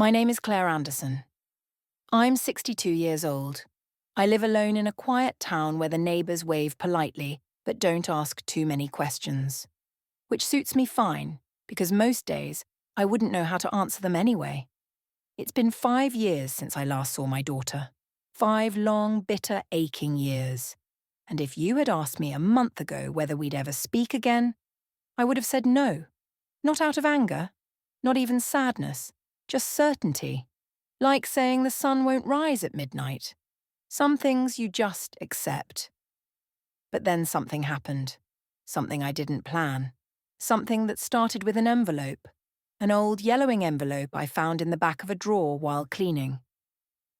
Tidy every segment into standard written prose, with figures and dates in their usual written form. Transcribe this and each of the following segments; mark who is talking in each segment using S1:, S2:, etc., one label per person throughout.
S1: My name is Claire Anderson. I'm 62 years old. I live alone in a quiet town where the neighbours wave politely but don't ask too many questions. Which suits me fine, because most days I wouldn't know how to answer them anyway. It's been 5 years since I last saw my daughter. 5 long, bitter, aching years. And if you had asked me a month ago whether we'd ever speak again, I would have said no. Not out of anger, not even sadness, just certainty. Like saying the sun won't rise at midnight. Some things you just accept. But then something happened. Something I didn't plan. Something that started with an envelope. An old yellowing envelope I found in the back of a drawer while cleaning.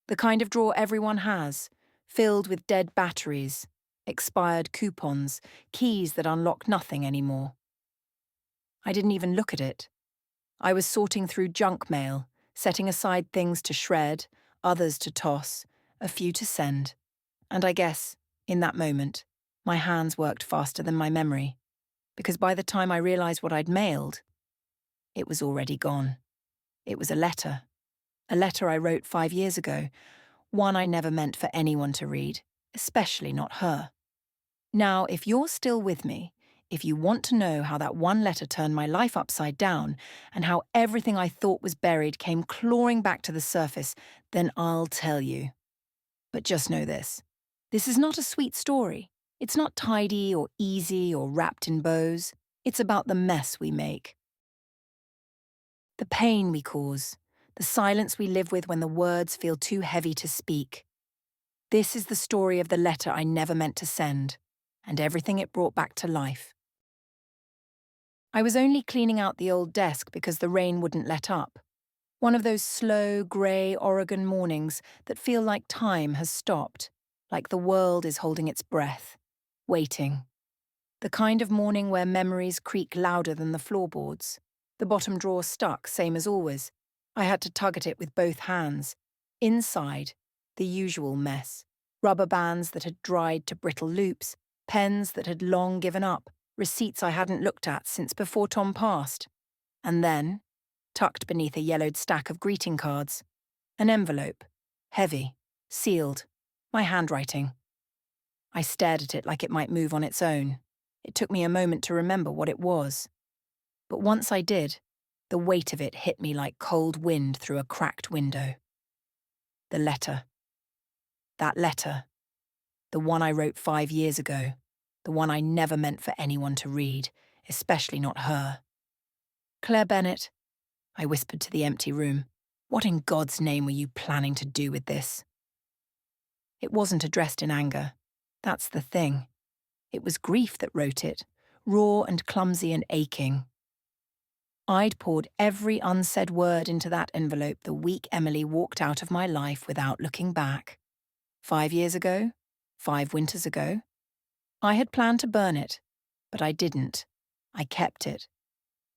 S1: The kind of drawer everyone has, filled with dead batteries, expired coupons, keys that unlock nothing anymore. I didn't even look at it. I was sorting through junk mail, setting aside things to shred, others to toss, a few to send. And I guess, in that moment, my hands worked faster than my memory, because by the time I realised what I'd mailed, it was already gone. It was a letter I wrote 5 years ago, one I never meant for anyone to read, especially not her. Now, if you're still with me, if you want to know how that one letter turned my life upside down and how everything I thought was buried came clawing back to the surface, then I'll tell you. But just know this. This is not a sweet story. It's not tidy or easy or wrapped in bows. It's about the mess we make. The pain we cause. The silence we live with when the words feel too heavy to speak. This is the story of the letter I never meant to send, and everything it brought back to life. I was only cleaning out the old desk because the rain wouldn't let up. One of those slow, grey Oregon mornings that feel like time has stopped, like the world is holding its breath, waiting. The kind of morning where memories creak louder than the floorboards. The bottom drawer stuck, same as always. I had to tug at it with both hands. Inside, the usual mess. Rubber bands that had dried to brittle loops, pens that had long given up, receipts I hadn't looked at since before Tom passed. And then, tucked beneath a yellowed stack of greeting cards, an envelope, heavy, sealed, my handwriting. I stared at it like it might move on its own. It took me a moment to remember what it was. But once I did, the weight of it hit me like cold wind through a cracked window. The letter. That letter. The one I wrote 5 years ago. The one I never meant for anyone to read, especially not her. Claire Bennett, I whispered to the empty room. What in God's name were you planning to do with this? It wasn't addressed in anger. That's the thing. It was grief that wrote it, raw and clumsy and aching. I'd poured every unsaid word into that envelope the week Emily walked out of my life without looking back. 5 years ago, 5 winters ago. I had planned to burn it, but I didn't. I kept it.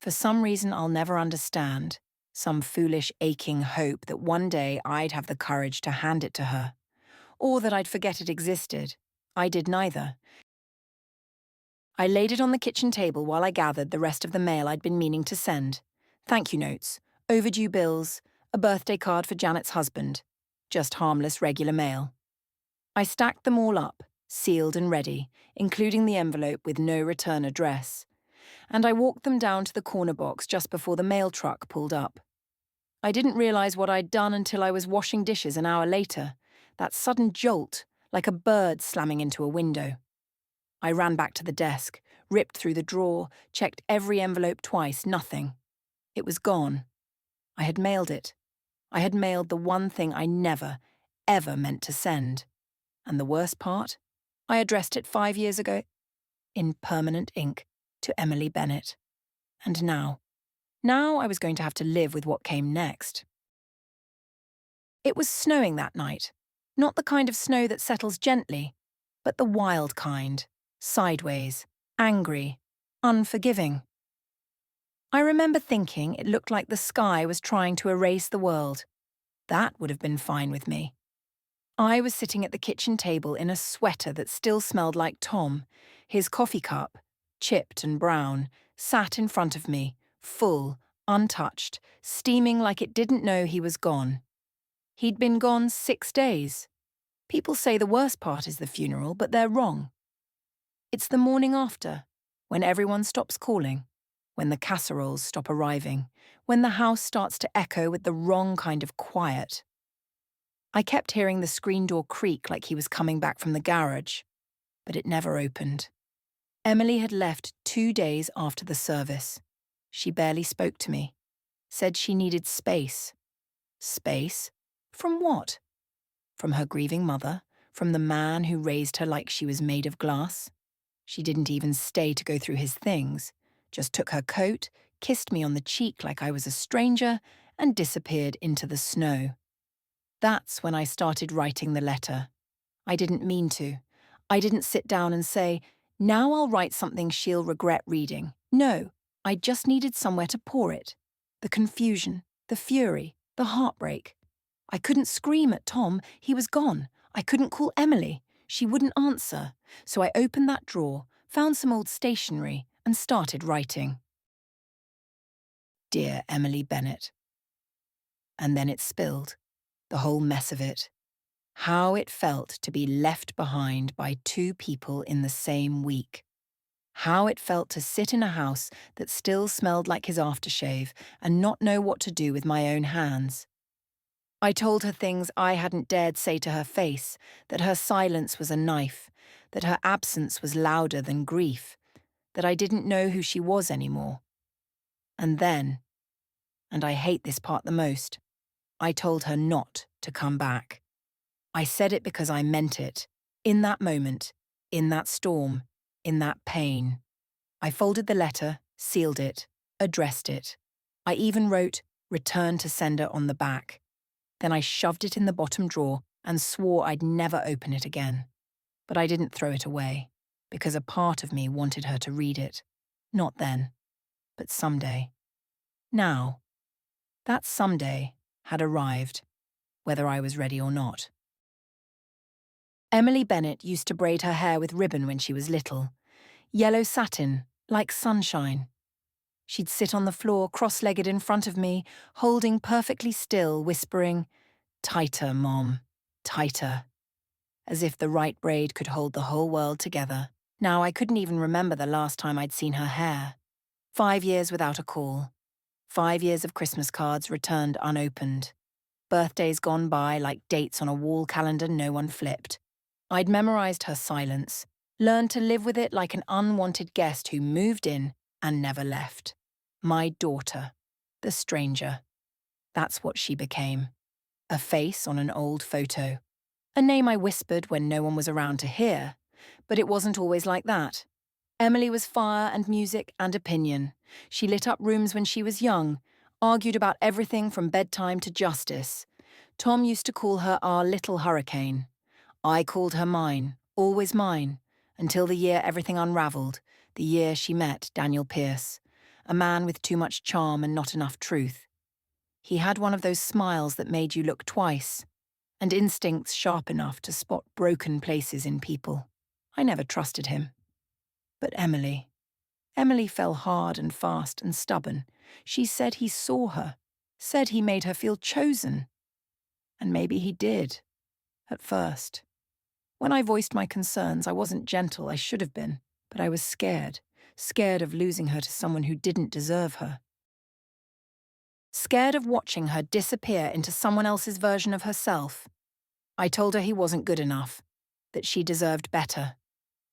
S1: For some reason I'll never understand, some foolish aching hope that one day I'd have the courage to hand it to her. Or that I'd forget it existed. I did neither. I laid it on the kitchen table while I gathered the rest of the mail I'd been meaning to send. Thank you notes, overdue bills, a birthday card for Janet's husband. Just harmless regular mail. I stacked them all up, sealed and ready, including the envelope with no return address. And I walked them down to the corner box just before the mail truck pulled up. I didn't realise what I'd done until I was washing dishes an hour later. That sudden jolt, like a bird slamming into a window. I ran back to the desk, ripped through the drawer, checked every envelope twice, nothing. It was gone. I had mailed it. I had mailed the one thing I never, ever meant to send. And the worst part? I addressed it 5 years ago, in permanent ink, to Emily Bennett. And now I was going to have to live with what came next. It was snowing that night. Not the kind of snow that settles gently, but the wild kind. Sideways, angry, unforgiving. I remember thinking it looked like the sky was trying to erase the world. That would have been fine with me. I was sitting at the kitchen table in a sweater that still smelled like Tom. His coffee cup, chipped and brown, sat in front of me, full, untouched, steaming like it didn't know he was gone. He'd been gone 6 days. People say the worst part is the funeral, but they're wrong. It's the morning after, when everyone stops calling, when the casseroles stop arriving, when the house starts to echo with the wrong kind of quiet. I kept hearing the screen door creak like he was coming back from the garage, but it never opened. Emily had left 2 days after the service. She barely spoke to me, said she needed space. Space? From what? From her grieving mother? From the man who raised her like she was made of glass? She didn't even stay to go through his things, just took her coat, kissed me on the cheek like I was a stranger, and disappeared into the snow. That's when I started writing the letter. I didn't mean to. I didn't sit down and say, now I'll write something she'll regret reading. No, I just needed somewhere to pour it. The confusion, the fury, the heartbreak. I couldn't scream at Tom, he was gone. I couldn't call Emily, she wouldn't answer. So I opened that drawer, found some old stationery, and started writing. Dear Emily Bennett. And then it spilled, the whole mess of it. How it felt to be left behind by 2 people in the same week. How it felt to sit in a house that still smelled like his aftershave and not know what to do with my own hands. I told her things I hadn't dared say to her face, that her silence was a knife, that her absence was louder than grief, that I didn't know who she was anymore. And then, and I hate this part the most, I told her not to come back. I said it because I meant it. In that moment, in that storm, in that pain. I folded the letter, sealed it, addressed it. I even wrote, "Return to sender" on the back. Then I shoved it in the bottom drawer and swore I'd never open it again. But I didn't throw it away, because a part of me wanted her to read it. Not then, but someday. Now. That someday had arrived, whether I was ready or not. Emily Bennett used to braid her hair with ribbon when she was little. Yellow satin, like sunshine. She'd sit on the floor cross-legged in front of me, holding perfectly still, whispering, "Tighter, Mom, tighter." As if the right braid could hold the whole world together. Now I couldn't even remember the last time I'd seen her hair. 5 years without a call. 5 years of Christmas cards returned unopened. Birthdays gone by like dates on a wall calendar no one flipped. I'd memorized her silence, learned to live with it like an unwanted guest who moved in and never left. My daughter, the stranger. That's what she became. A face on an old photo. A name I whispered when no one was around to hear, but it wasn't always like that. Emily was fire and music and opinion. She lit up rooms when she was young, argued about everything from bedtime to justice. Tom used to call her our little hurricane. I called her mine, always mine, until the year everything unraveled, the year she met Daniel Pierce, a man with too much charm and not enough truth. He had one of those smiles that made you look twice, and instincts sharp enough to spot broken places in people. I never trusted him. But Emily fell hard and fast and stubborn. She said he saw her, said he made her feel chosen. And maybe he did, at first. When I voiced my concerns, I wasn't gentle, I should have been, but I was scared of losing her to someone who didn't deserve her. Scared of watching her disappear into someone else's version of herself. I told her he wasn't good enough, that she deserved better,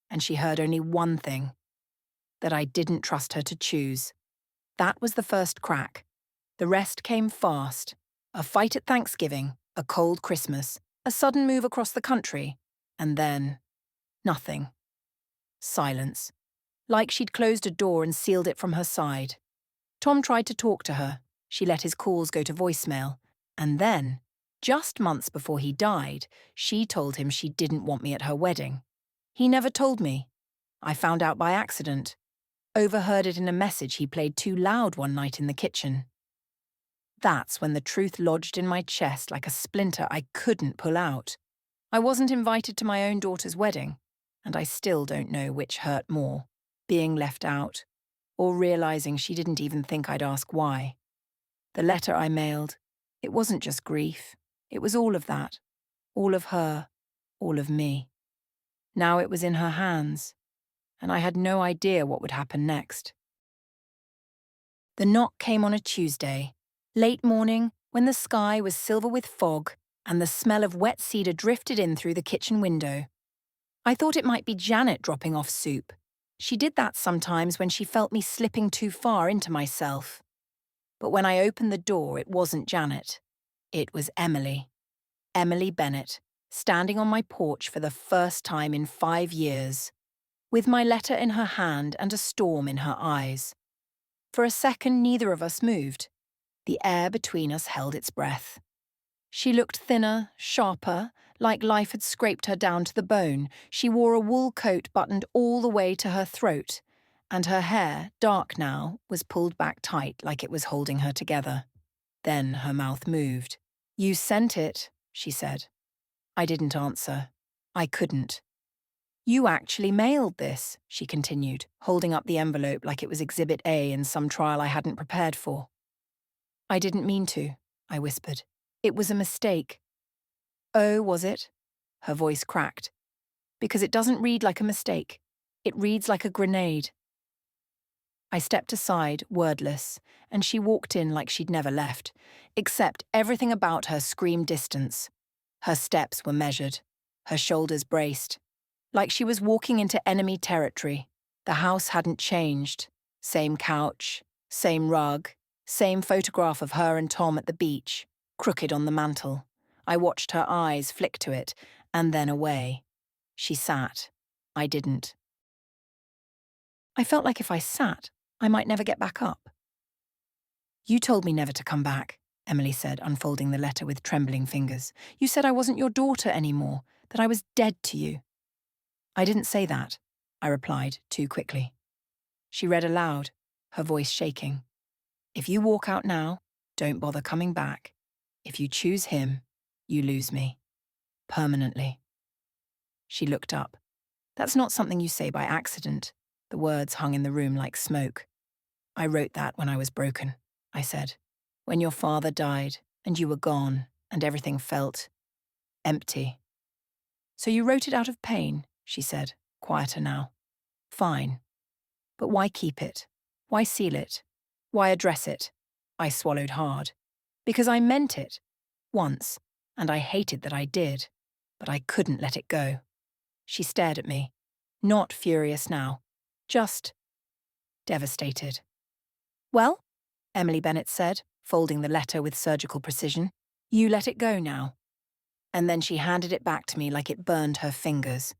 S1: and she heard only one thing, that I didn't trust her to choose. That was the first crack. The rest came fast. A fight at Thanksgiving, a cold Christmas, a sudden move across the country, and then nothing. Silence. Like she'd closed a door and sealed it from her side. Tom tried to talk to her. She let his calls go to voicemail. And then, just months before he died, she told him she didn't want me at her wedding. He never told me. I found out by accident. Overheard it in a message he played too loud one night in the kitchen. That's when the truth lodged in my chest like a splinter I couldn't pull out. I wasn't invited to my own daughter's wedding, and I still don't know which hurt more, being left out, or realizing she didn't even think I'd ask why. The letter I mailed, it wasn't just grief. It was all of that. All of her. All of me. Now it was in her hands, and I had no idea what would happen next. The knock came on a Tuesday, late morning, when the sky was silver with fog and the smell of wet cedar drifted in through the kitchen window. I thought it might be Janet dropping off soup. She did that sometimes when she felt me slipping too far into myself. But when I opened the door, it wasn't Janet. It was Emily. Emily Bennett, standing on my porch for the first time in 5 years, with my letter in her hand and a storm in her eyes. For a second, neither of us moved. The air between us held its breath. She looked thinner, sharper, like life had scraped her down to the bone. She wore a wool coat buttoned all the way to her throat, and her hair, dark now, was pulled back tight like it was holding her together. Then her mouth moved. "You sent it," she said. I didn't answer. I couldn't. "You actually mailed this," she continued, holding up the envelope like it was Exhibit A in some trial I hadn't prepared for. "I didn't mean to," I whispered. "It was a mistake." "Oh, was it?" Her voice cracked. "Because it doesn't read like a mistake. It reads like a grenade." I stepped aside, wordless, and she walked in like she'd never left, except everything about her screamed distance. Her steps were measured, her shoulders braced, like she was walking into enemy territory. The house hadn't changed. Same couch, same rug, same photograph of her and Tom at the beach, crooked on the mantel. I watched her eyes flick to it, and then away. She sat. I didn't. I felt like if I sat, I might never get back up. "You told me never to come back," Emily said, unfolding the letter with trembling fingers. "You said I wasn't your daughter anymore, that I was dead to you." "I didn't say that," I replied too quickly. She read aloud, her voice shaking. "If you walk out now, don't bother coming back. If you choose him, you lose me. Permanently." She looked up. "That's not something you say by accident." The words hung in the room like smoke. "I wrote that when I was broken," I said. "When your father died, and you were gone, and everything felt empty." "So you wrote it out of pain," she said, quieter now. "Fine. But why keep it? Why seal it? Why address it?" I swallowed hard. "Because I meant it. Once. And I hated that I did. But I couldn't let it go." She stared at me. Not furious now. Just devastated. "Well," Emily Bennett said, folding the letter with surgical precision, "you let it go now." And then she handed it back to me like it burned her fingers.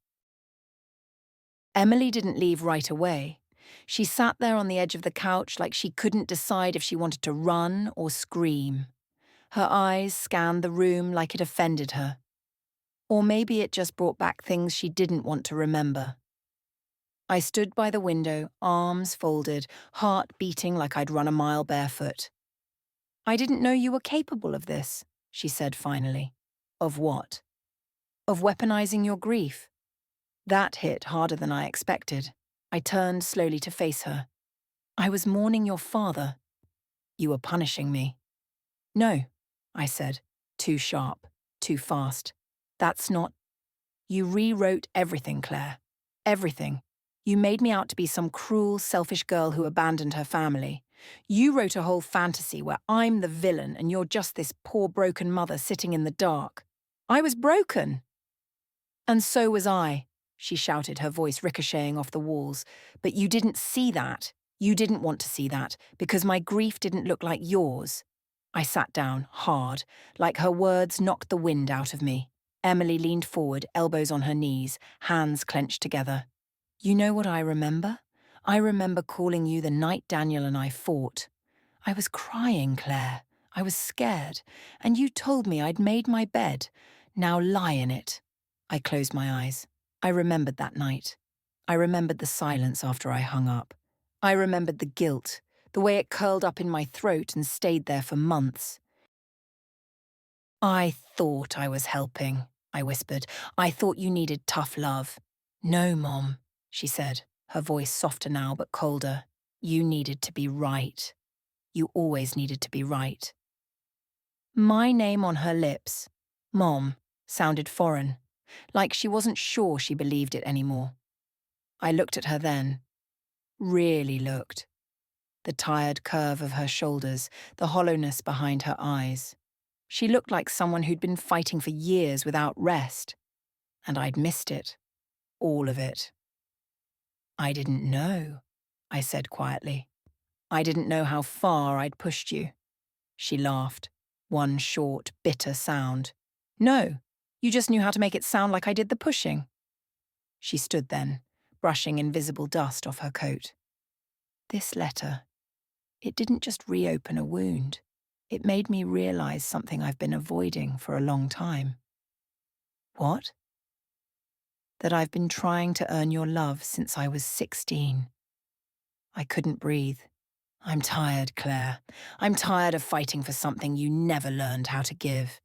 S1: Emily didn't leave right away. She sat there on the edge of the couch like she couldn't decide if she wanted to run or scream. Her eyes scanned the room like it offended her. Or maybe it just brought back things she didn't want to remember. I stood by the window, arms folded, heart beating like I'd run a mile barefoot. "I didn't know you were capable of this," she said finally. "Of what?" "Of weaponizing your grief." That hit harder than I expected. I turned slowly to face her. "I was mourning your father." "You were punishing me." "No," I said, too sharp, too fast. "That's not—" "You rewrote everything, Claire. Everything. You made me out to be some cruel, selfish girl who abandoned her family. You wrote a whole fantasy where I'm the villain and you're just this poor broken mother sitting in the dark. I was broken." "And so was I," she shouted, her voice ricocheting off the walls. "But you didn't see that. You didn't want to see that, because my grief didn't look like yours." I sat down, hard, like her words knocked the wind out of me. Emily leaned forward, elbows on her knees, hands clenched together. "You know what I remember? I remember calling you the night Daniel and I fought. I was crying, Claire. I was scared, and you told me I'd made my bed. Now lie in it." I closed my eyes. I remembered that night. I remembered the silence after I hung up. I remembered the guilt, the way it curled up in my throat and stayed there for months. "I thought I was helping," I whispered. "I thought you needed tough love." "No, Mom," she said, her voice softer now but colder. "You needed to be right." You always needed to be right. My name on her lips, Mom, sounded foreign, like she wasn't sure she believed it anymore. I looked at her then, really looked. The tired curve of her shoulders, the hollowness behind her eyes. She looked like someone who'd been fighting for years without rest, and I'd missed it, all of it. I didn't know, I said quietly. I didn't know how far I'd pushed you. She laughed, one short, bitter sound. No, you just knew how to make it sound like I did the pushing. She stood then, brushing invisible dust off her coat. This letter, it didn't just reopen a wound. It made me realize something I've been avoiding for a long time. What? That I've been trying to earn your love since I was 16. I couldn't breathe. I'm tired, Claire. I'm tired of fighting for something you never learned how to give.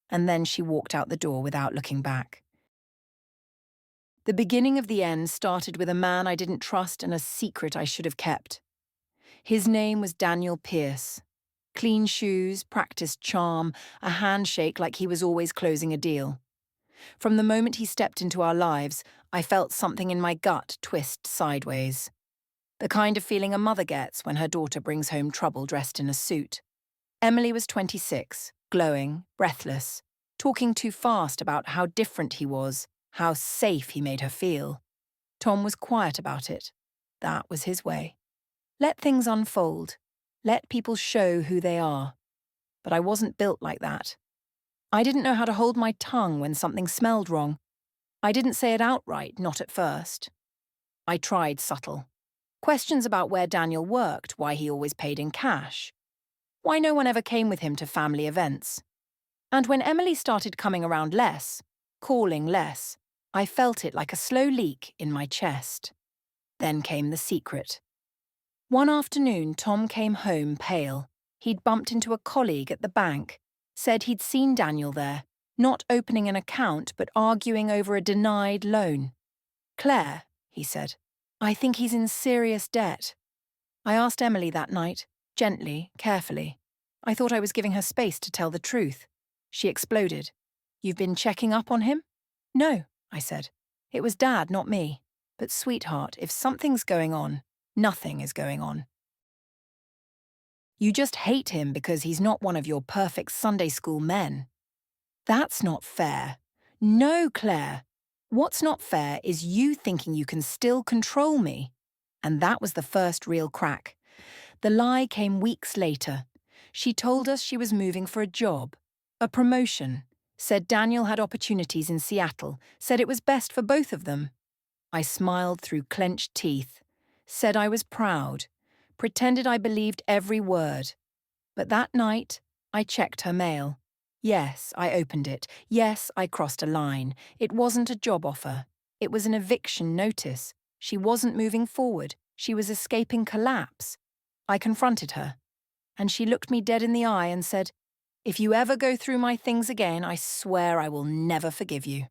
S1: And then she walked out the door without looking back. The beginning of the end started with a man I didn't trust and a secret I should have kept. His name was Daniel Pierce. Clean shoes, practiced charm, a handshake like he was always closing a deal. From the moment he stepped into our lives, I felt something in my gut twist sideways. The kind of feeling a mother gets when her daughter brings home trouble dressed in a suit. Emily was 26, glowing, breathless, talking too fast about how different he was, how safe he made her feel. Tom was quiet about it. That was his way. Let things unfold. Let people show who they are. But I wasn't built like that. I didn't know how to hold my tongue when something smelled wrong. I didn't say it outright, not at first. I tried subtle. Questions about where Daniel worked, why he always paid in cash, why no one ever came with him to family events. And when Emily started coming around less, calling less, I felt it like a slow leak in my chest. Then came the secret. One afternoon, Tom came home pale. He'd bumped into a colleague at the bank, said he'd seen Daniel there, not opening an account but arguing over a denied loan. Claire, he said, I think he's in serious debt. I asked Emily that night, gently, carefully. I thought I was giving her space to tell the truth. She exploded. You've been checking up on him? No, I said. It was Dad, not me. But sweetheart, if something's going on, nothing is going on. You just hate him because he's not one of your perfect Sunday school men. That's not fair. No, Claire. What's not fair is you thinking you can still control me. And that was the first real crack. The lie came weeks later. She told us she was moving for a job, a promotion, said Daniel had opportunities in Seattle, said it was best for both of them. I smiled through clenched teeth, said I was proud, pretended I believed every word. But that night, I checked her mail. Yes, I opened it. Yes, I crossed a line. It wasn't a job offer. It was an eviction notice. She wasn't moving forward. She was escaping collapse. I confronted her, and she looked me dead in the eye and said, If you ever go through my things again, I swear I will never forgive you.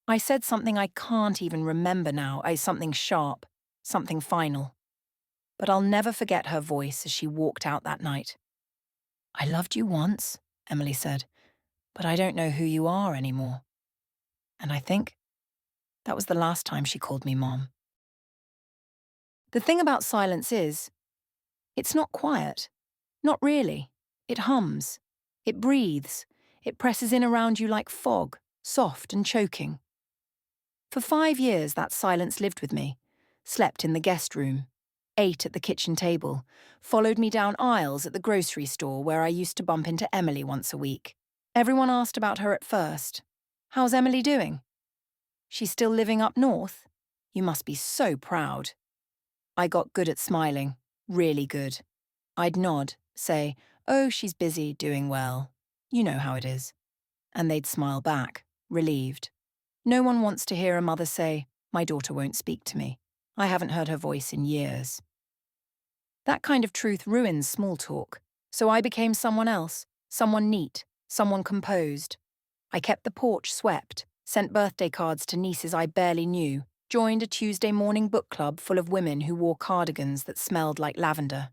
S1: I said something I can't even remember now, something sharp, something final. But I'll never forget her voice as she walked out that night. I loved you once, Emily said, but I don't know who you are anymore. And I think that was the last time she called me Mom. The thing about silence is, it's not quiet. Not really. It hums. It breathes. It presses in around you like fog, soft and choking. For 5 years, that silence lived with me. Slept in the guest room. Ate at the kitchen table. Followed me down aisles at the grocery store where I used to bump into Emily once a week. Everyone asked about her at first. How's Emily doing? She's still living up north? You must be so proud. I got good at smiling. Really good. I'd nod, say, oh, she's busy, doing well. You know how it is. And they'd smile back, relieved. No one wants to hear a mother say, my daughter won't speak to me. I haven't heard her voice in years. That kind of truth ruins small talk. So I became someone else, someone neat, someone composed. I kept the porch swept, sent birthday cards to nieces I barely knew, joined a Tuesday morning book club full of women who wore cardigans that smelled like lavender.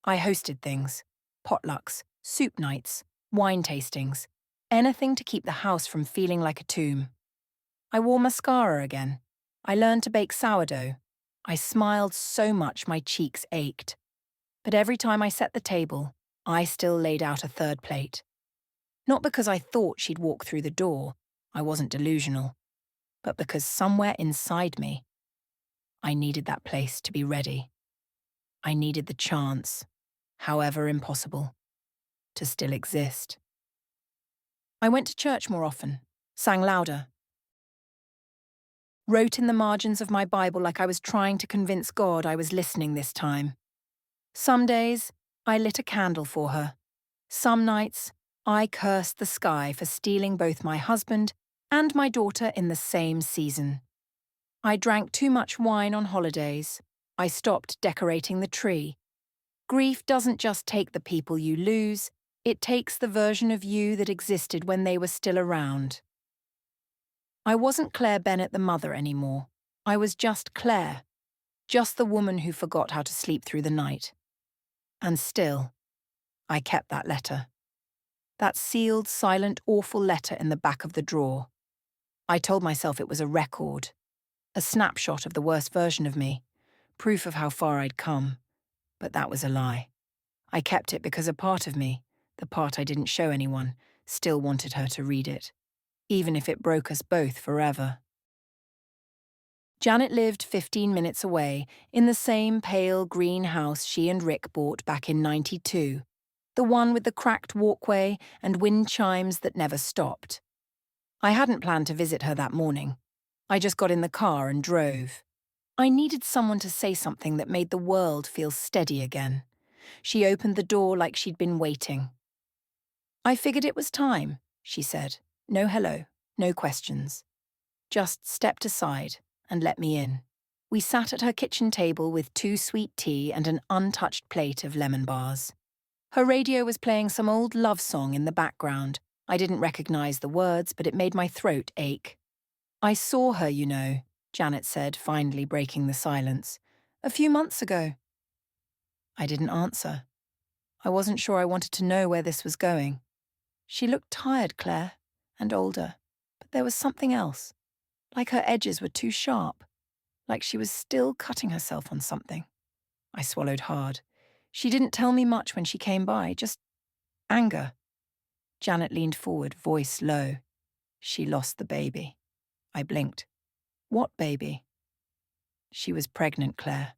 S1: I hosted things: potlucks, soup nights, wine tastings, anything to keep the house from feeling like a tomb. I wore mascara again. I learned to bake sourdough. I smiled so much my cheeks ached. But every time I set the table, I still laid out a third plate. Not because I thought she'd walk through the door, I wasn't delusional, but because somewhere inside me, I needed that place to be ready. I needed the chance, however impossible, to still exist. I went to church more often, sang louder, wrote in the margins of my Bible like I was trying to convince God I was listening this time. Some days, I lit a candle for her. Some nights, I cursed the sky for stealing both my husband and my daughter in the same season. I drank too much wine on holidays. I stopped decorating the tree. Grief doesn't just take the people you lose, it takes the version of you that existed when they were still around. I wasn't Claire Bennett the mother anymore. I was just Claire, just the woman who forgot how to sleep through the night. And still, I kept that letter. That sealed, silent, awful letter in the back of the drawer. I told myself it was a record, a snapshot of the worst version of me, proof of how far I'd come. But that was a lie. I kept it because a part of me, the part I didn't show anyone, still wanted her to read it, even if it broke us both forever. Janet lived 15 minutes away, in the same pale green house she and Rick bought back in '92, the one with the cracked walkway and wind chimes that never stopped. I hadn't planned to visit her that morning. I just got in the car and drove. I needed someone to say something that made the world feel steady again. She opened the door like she'd been waiting. "I figured it was time," she said. No hello, no questions. Just stepped aside and let me in. We sat at her kitchen table with 2 sweet tea and an untouched plate of lemon bars. Her radio was playing some old love song in the background. I didn't recognize the words, but it made my throat ache. "I saw her, you know," Janet said, finally breaking the silence. "A few months ago." I didn't answer. I wasn't sure I wanted to know where this was going. She looked tired, Claire, and older, but there was something else. Like her edges were too sharp, like she was still cutting herself on something. I swallowed hard. She didn't tell me much when she came by, just anger. Janet leaned forward, voice low. "She lost the baby." I blinked. "What baby?" "She was pregnant, Claire.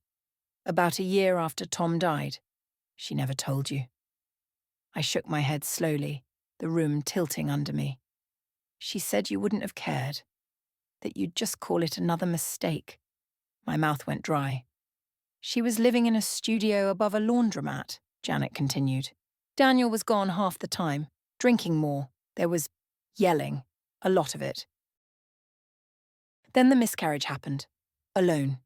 S1: About a year after Tom died. She never told you." I shook my head slowly, the room tilting under me. "She said you wouldn't have cared, that you'd just call it another mistake." My mouth went dry. "She was living in a studio above a laundromat," Janet continued. "Daniel was gone half the time, drinking more. There was yelling, a lot of it. Then the miscarriage happened, alone,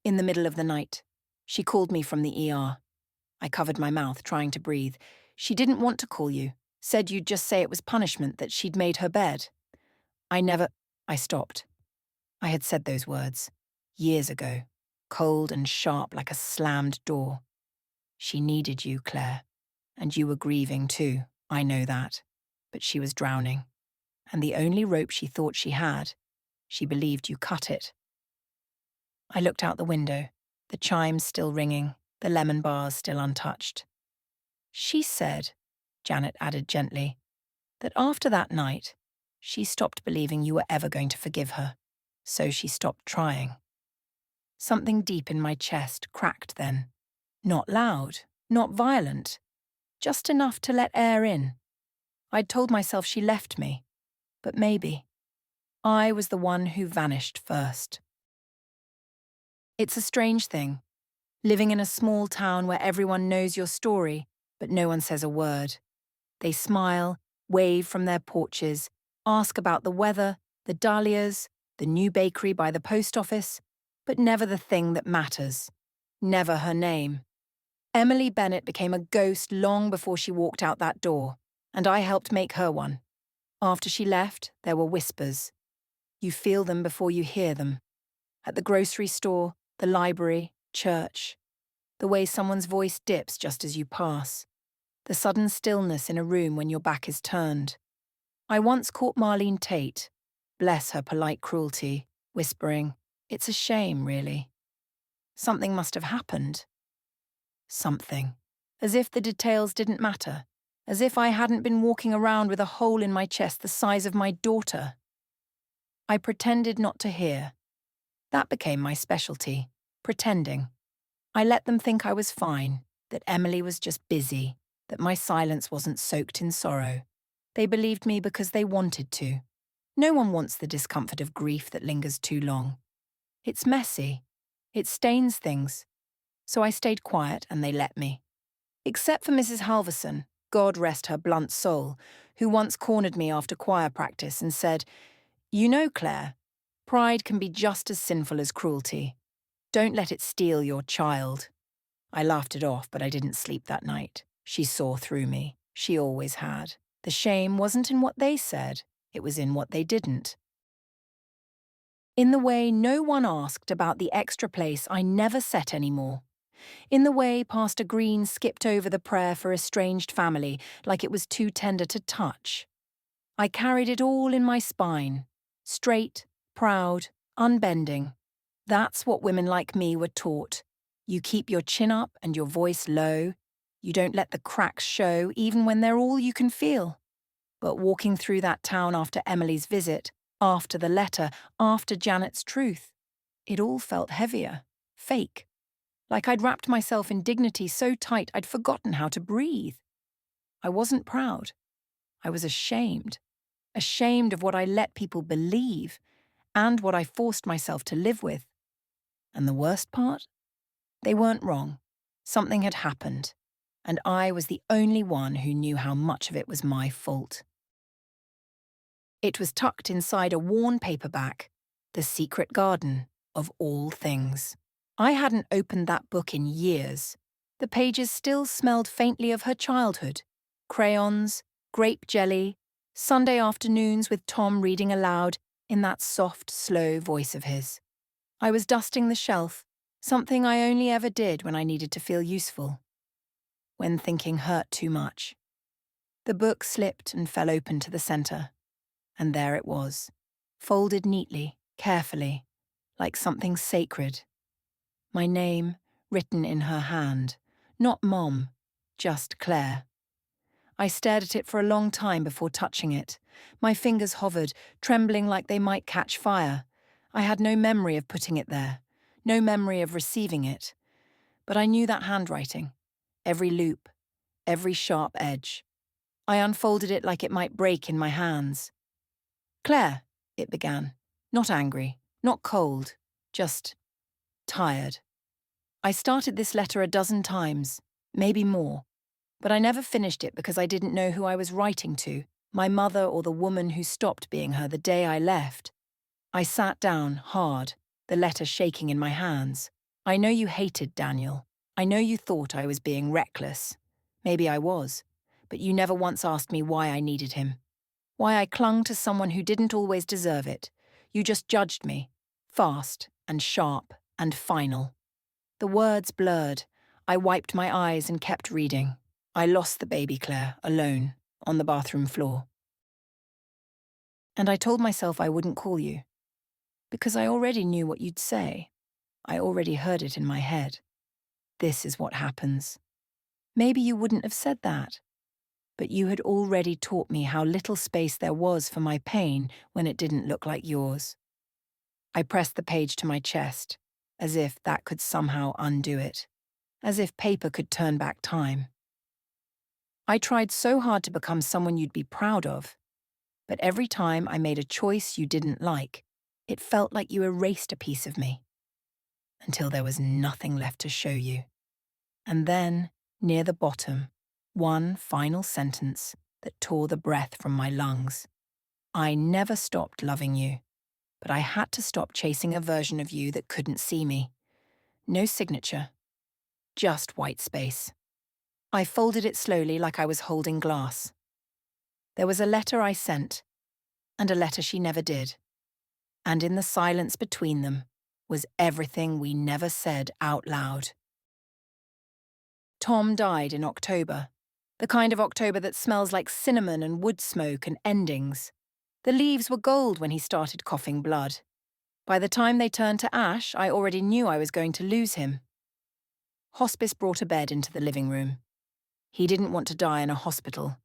S1: in the middle of the night. She called me from the ER. I covered my mouth, trying to breathe. She didn't want to call you, said you'd just say it was punishment that she'd made her bed." I stopped. I had said those words, years ago, cold and sharp like a slammed door. "She needed you, Claire. And you were grieving too, I know that. But she was drowning. And the only rope she thought she had, she believed you cut it." I looked out the window, the chimes still ringing, the lemon bars still untouched. "She said," Janet added gently, "that after that night, she stopped believing you were ever going to forgive her. So she stopped trying." Something deep in my chest cracked then. Not loud, not violent, just enough to let air in. I'd told myself she left me, but maybe I was the one who vanished first. It's a strange thing, living in a small town where everyone knows your story, but no one says a word. They smile, wave from their porches, ask about the weather, the dahlias, the new bakery by the post office, but never the thing that matters. Never her name. Emily Bennett became a ghost long before she walked out that door, and I helped make her one. After she left, there were whispers. You feel them before you hear them. At the grocery store, the library, church. The way someone's voice dips just as you pass. The sudden stillness in a room when your back is turned. I once caught Marlene Tate, bless her polite cruelty, whispering, "It's a shame, really." Something must have happened. Something. As if the details didn't matter. As if I hadn't been walking around with a hole in my chest the size of my daughter. I pretended not to hear. That became my specialty, pretending. I let them think I was fine, that Emily was just busy, that my silence wasn't soaked in sorrow. They believed me because they wanted to. No one wants the discomfort of grief that lingers too long. It's messy. It stains things. So I stayed quiet and they let me. Except for Mrs. Halverson, God rest her blunt soul, who once cornered me after choir practice and said, "You know, Claire, pride can be just as sinful as cruelty. Don't let it steal your child." I laughed it off, but I didn't sleep that night. She saw through me. She always had. The shame wasn't in what they said, it was in what they didn't. In the way no one asked about the extra place I never set anymore. In the way Pastor Green skipped over the prayer for estranged family like it was too tender to touch. I carried it all in my spine, straight, proud, unbending. That's what women like me were taught. You keep your chin up and your voice low. You don't let the cracks show even when they're all you can feel. But walking through that town after Emily's visit, after the letter, after Janet's truth, it all felt heavier, fake. Like I'd wrapped myself in dignity so tight I'd forgotten how to breathe. I wasn't proud. I was ashamed. Ashamed of what I let people believe and what I forced myself to live with. And the worst part? They weren't wrong. Something had happened, and I was the only one who knew how much of it was my fault. It was tucked inside a worn paperback, The Secret Garden of All Things. I hadn't opened that book in years. The pages still smelled faintly of her childhood. Crayons, grape jelly, Sunday afternoons with Tom reading aloud in that soft, slow voice of his. I was dusting the shelf, something I only ever did when I needed to feel useful. When thinking hurt too much. The book slipped and fell open to the center. And there it was, folded neatly, carefully, like something sacred. My name, written in her hand. Not Mom, just Claire. I stared at it for a long time before touching it. My fingers hovered, trembling like they might catch fire. I had no memory of putting it there, no memory of receiving it. But I knew that handwriting. Every loop, every sharp edge. I unfolded it like it might break in my hands. "Claire," it began. Not angry, not cold, just tired. I started this letter a dozen times, maybe more, but I never finished it because I didn't know who I was writing to, my mother or the woman who stopped being her the day I left. I sat down, hard, the letter shaking in my hands. "I know you hated Daniel. I know you thought I was being reckless. Maybe I was, but you never once asked me why I needed him. Why I clung to someone who didn't always deserve it. You just judged me, fast and sharp and final." The words blurred. I wiped my eyes and kept reading. I lost the baby, Claire, alone, on the bathroom floor. And I told myself I wouldn't call you. Because I already knew what you'd say. I already heard it in my head. This is what happens. Maybe you wouldn't have said that. But you had already taught me how little space there was for my pain when it didn't look like yours. I pressed the page to my chest, as if that could somehow undo it, as if paper could turn back time. I tried so hard to become someone you'd be proud of, but every time I made a choice you didn't like, it felt like you erased a piece of me, until there was nothing left to show you. And then, near the bottom, one final sentence that tore the breath from my lungs. "I never stopped loving you, but I had to stop chasing a version of you that couldn't see me. No signature, just white space." I folded it slowly like I was holding glass. There was a letter I sent, and a letter she never did. And in the silence between them was everything we never said out loud. Tom died in October. The kind of October that smells like cinnamon and wood smoke and endings. The leaves were gold when he started coughing blood. By the time they turned to ash, I already knew I was going to lose him. Hospice brought a bed into the living room. He didn't want to die in a hospital.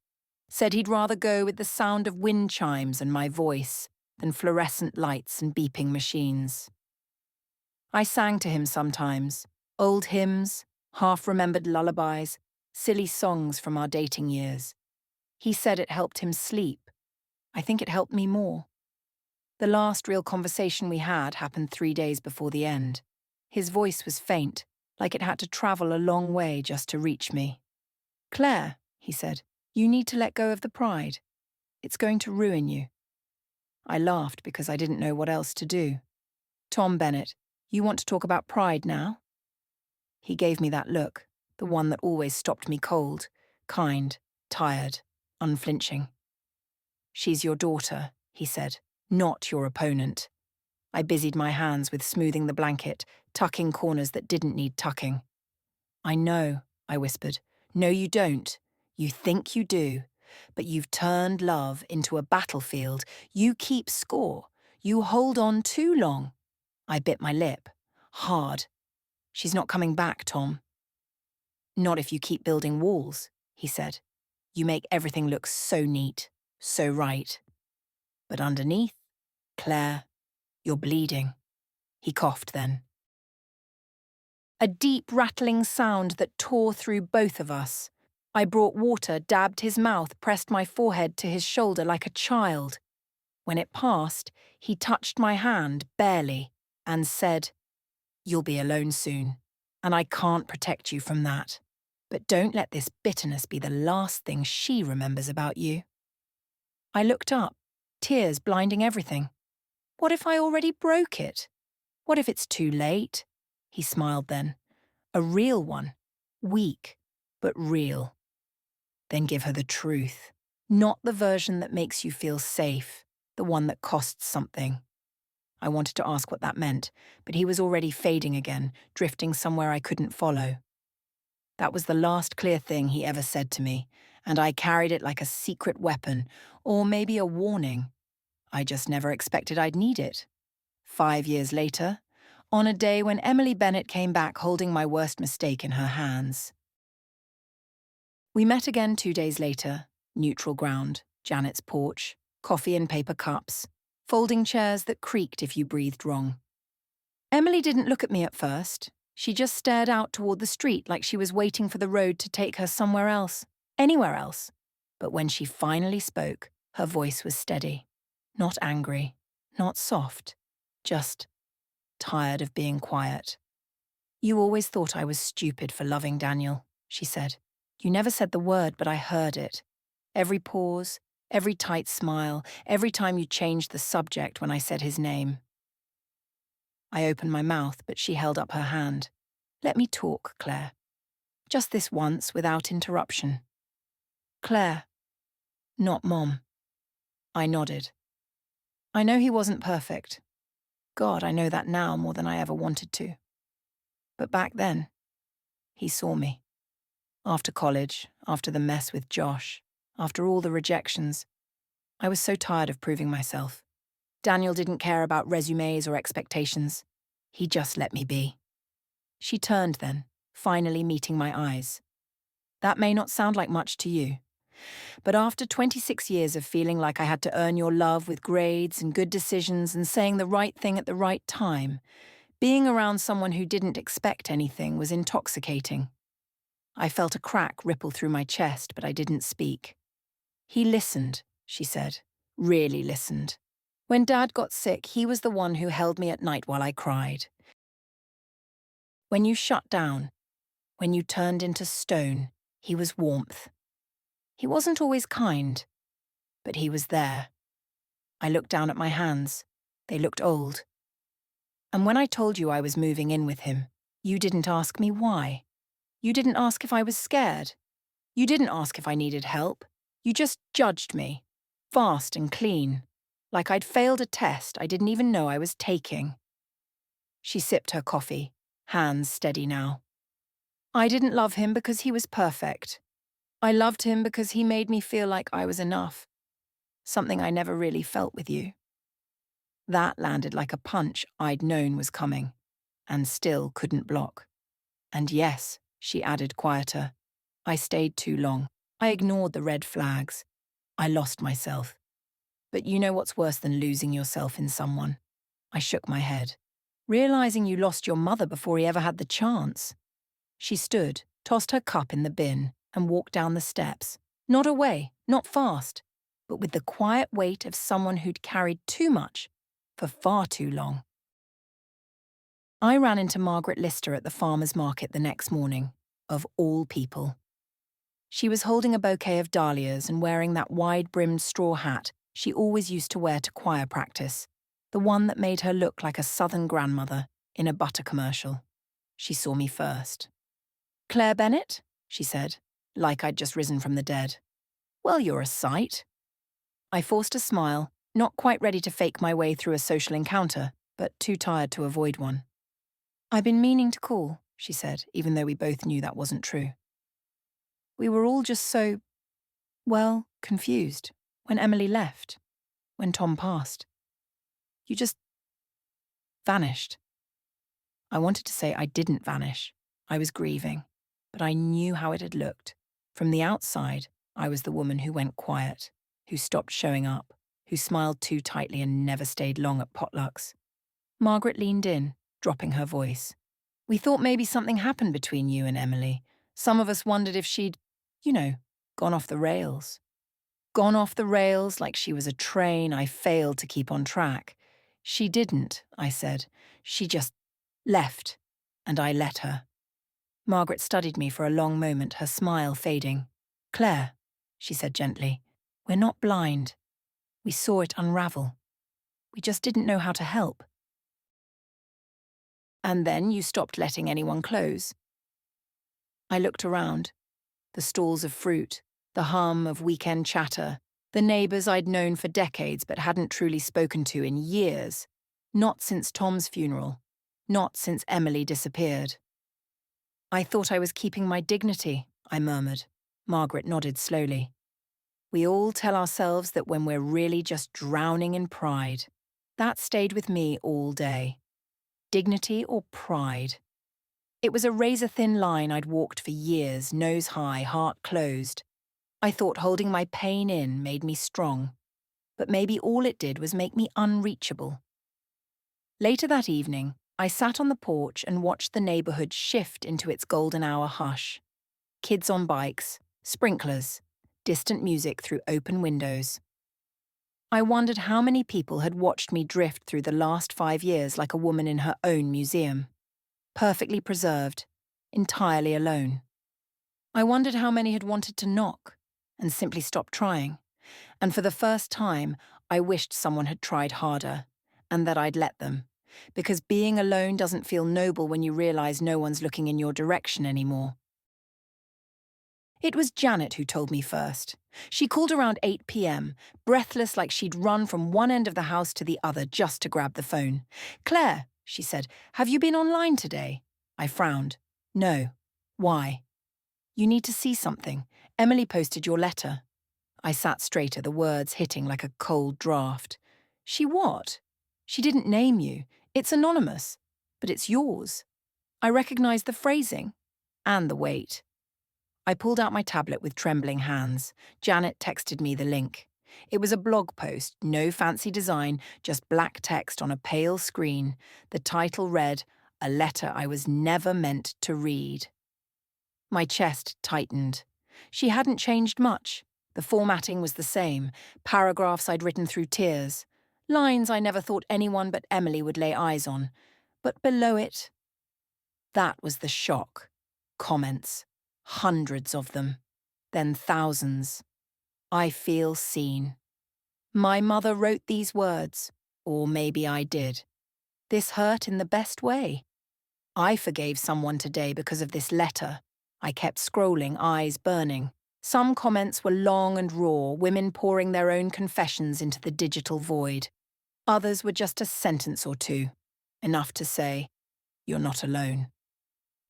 S1: Said he'd rather go with the sound of wind chimes and my voice than fluorescent lights and beeping machines. I sang to him sometimes, old hymns, half-remembered lullabies, silly songs from our dating years. He said it helped him sleep. I think it helped me more. The last real conversation we had happened 3 days before the end. His voice was faint, like it had to travel a long way just to reach me. "Claire," he said, "you need to let go of the pride. It's going to ruin you." I laughed because I didn't know what else to do. "Tom Bennett, you want to talk about pride now?" He gave me that look, the one that always stopped me cold, kind, tired, unflinching. "She's your daughter," he said, "not your opponent." I busied my hands with smoothing the blanket, tucking corners that didn't need tucking. "I know," I whispered. "No, you don't. You think you do. But you've turned love into a battlefield. You keep score. You hold on too long." I bit my lip. Hard. "She's not coming back, Tom." "Not if you keep building walls," he said. "You make everything look so neat, so right. But underneath, Claire, you're bleeding." He coughed then. A deep rattling sound that tore through both of us. I brought water, dabbed his mouth, pressed my forehead to his shoulder like a child. When it passed, he touched my hand, barely, and said, "You'll be alone soon, and I can't protect you from that. But don't let this bitterness be the last thing she remembers about you." I looked up, tears blinding everything. What if I already broke it? What if it's too late? He smiled then. A real one. Weak, but real. Then give her the truth. Not the version that makes you feel safe, the one that costs something. I wanted to ask what that meant, but he was already fading again, drifting somewhere I couldn't follow. That was the last clear thing he ever said to me, and I carried it like a secret weapon, or maybe a warning. I just never expected I'd need it. 5 years later, on a day when Emily Bennett came back holding my worst mistake in her hands. We met again 2 days later, neutral ground, Janet's porch, coffee in paper cups, folding chairs that creaked if you breathed wrong. Emily didn't look at me at first. She just stared out toward the street like she was waiting for the road to take her somewhere else, anywhere else. But when she finally spoke, her voice was steady. Not angry, not soft, just tired of being quiet. "You always thought I was stupid for loving Daniel," she said. "You never said the word, but I heard it. Every pause, every tight smile, every time you changed the subject when I said his name." I opened my mouth, but she held up her hand. "Let me talk, Claire. Just this once, without interruption." "Claire, not Mom." I nodded. "I know he wasn't perfect. God, I know that now more than I ever wanted to. But back then, he saw me. After college, after the mess with Josh, after all the rejections, I was so tired of proving myself. Daniel didn't care about resumes or expectations. He just let me be." She turned then, finally meeting my eyes. "That may not sound like much to you, but after 26 years of feeling like I had to earn your love with grades and good decisions and saying the right thing at the right time, being around someone who didn't expect anything was intoxicating." I felt a crack ripple through my chest, but I didn't speak. "He listened," she said, "really listened. When Dad got sick, he was the one who held me at night while I cried. When you shut down, when you turned into stone, he was warmth. He wasn't always kind, but he was there." I looked down at my hands. They looked old. "And when I told you I was moving in with him, you didn't ask me why. You didn't ask if I was scared. You didn't ask if I needed help. You just judged me, fast and clean, like I'd failed a test I didn't even know I was taking." She sipped her coffee, hands steady now. I didn't love him because he was perfect. I loved him because he made me feel like I was enough, something I never really felt with you. That landed like a punch I'd known was coming, and still couldn't block. And yes, she added quieter, I stayed too long. I ignored the red flags. I lost myself. But you know what's worse than losing yourself in someone? I shook my head, realizing you lost your mother before he ever had the chance. She stood, tossed her cup in the bin, and walked down the steps. Not away, not fast, but with the quiet weight of someone who'd carried too much for far too long. I ran into Margaret Lister at the farmer's market the next morning, of all people. She was holding a bouquet of dahlias and wearing that wide-brimmed straw hat she always used to wear to choir practice, the one that made her look like a southern grandmother in a butter commercial. She saw me first. "Claire Bennett?" she said, like I'd just risen from the dead. "Well, you're a sight." I forced a smile, not quite ready to fake my way through a social encounter, but too tired to avoid one. "I've been meaning to call," she said, even though we both knew that wasn't true. We were all just so, well, confused when Emily left, when Tom passed. You just vanished. I wanted to say I didn't vanish. I was grieving, but I knew how it had looked. From the outside, I was the woman who went quiet, who stopped showing up, who smiled too tightly and never stayed long at potlucks. Margaret leaned in, dropping her voice. "We thought maybe something happened between you and Emily. Some of us wondered if she'd, gone off the rails. Gone off the rails like she was a train I failed to keep on track. She didn't," I said. "She just left, and I let her." Margaret studied me for a long moment, her smile fading. "Claire," she said gently, "we're not blind. We saw it unravel. We just didn't know how to help." "And then you stopped letting anyone close." I looked around. The stalls of fruit, the hum of weekend chatter, the neighbours I'd known for decades but hadn't truly spoken to in years. Not since Tom's funeral. Not since Emily disappeared. "I thought I was keeping my dignity," I murmured. Margaret nodded slowly. "We all tell ourselves that when we're really just drowning in pride." That stayed with me all day. Dignity or pride? It was a razor-thin line I'd walked for years, nose high, heart closed. I thought holding my pain in made me strong, but maybe all it did was make me unreachable. Later that evening, I sat on the porch and watched the neighbourhood shift into its golden hour hush. Kids on bikes, sprinklers, distant music through open windows. I wondered how many people had watched me drift through the last 5 years like a woman in her own museum. Perfectly preserved, entirely alone. I wondered how many had wanted to knock and simply stopped trying. And for the first time, I wished someone had tried harder, and that I'd let them. Because being alone doesn't feel noble when you realise no one's looking in your direction anymore. It was Janet who told me first. She called around 8 p.m, breathless like she'd run from one end of the house to the other just to grab the phone. "Claire," she said, "have you been online today?" I frowned. "No. Why?" "You need to see something. Emily posted your letter." I sat straighter, the words hitting like a cold draft. "She what?" "She didn't name you. It's anonymous. But it's yours." I recognised the phrasing. And the weight. I pulled out my tablet with trembling hands. Janet texted me the link. It was a blog post, no fancy design, just black text on a pale screen. The title read, "A Letter I Was Never Meant to Read." My chest tightened. She hadn't changed much. The formatting was the same, paragraphs I'd written through tears, lines I never thought anyone but Emily would lay eyes on. But below it, that was the shock. Comments. Hundreds of them. Then thousands. "I feel seen. My mother wrote these words, or maybe I did. This hurt in the best way. I forgave someone today because of this letter." I kept scrolling, eyes burning. Some comments were long and raw, women pouring their own confessions into the digital void. Others were just a sentence or two, enough to say, "You're not alone."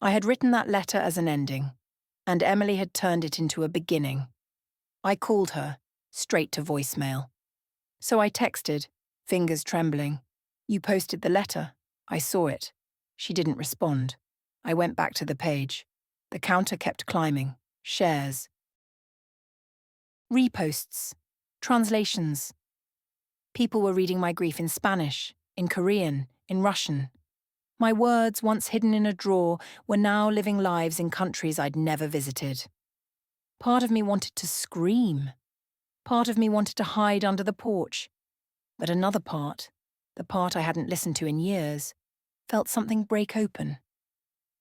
S1: I had written that letter as an ending, and Emily had turned it into a beginning. I called her, straight to voicemail. So I texted, fingers trembling. "You posted the letter. I saw it." She didn't respond. I went back to the page. The counter kept climbing. Shares. Reposts. Translations. People were reading my grief in Spanish, in Korean, in Russian. My words, once hidden in a drawer, were now living lives in countries I'd never visited. Part of me wanted to scream. Part of me wanted to hide under the porch. But another part, the part I hadn't listened to in years, felt something break open.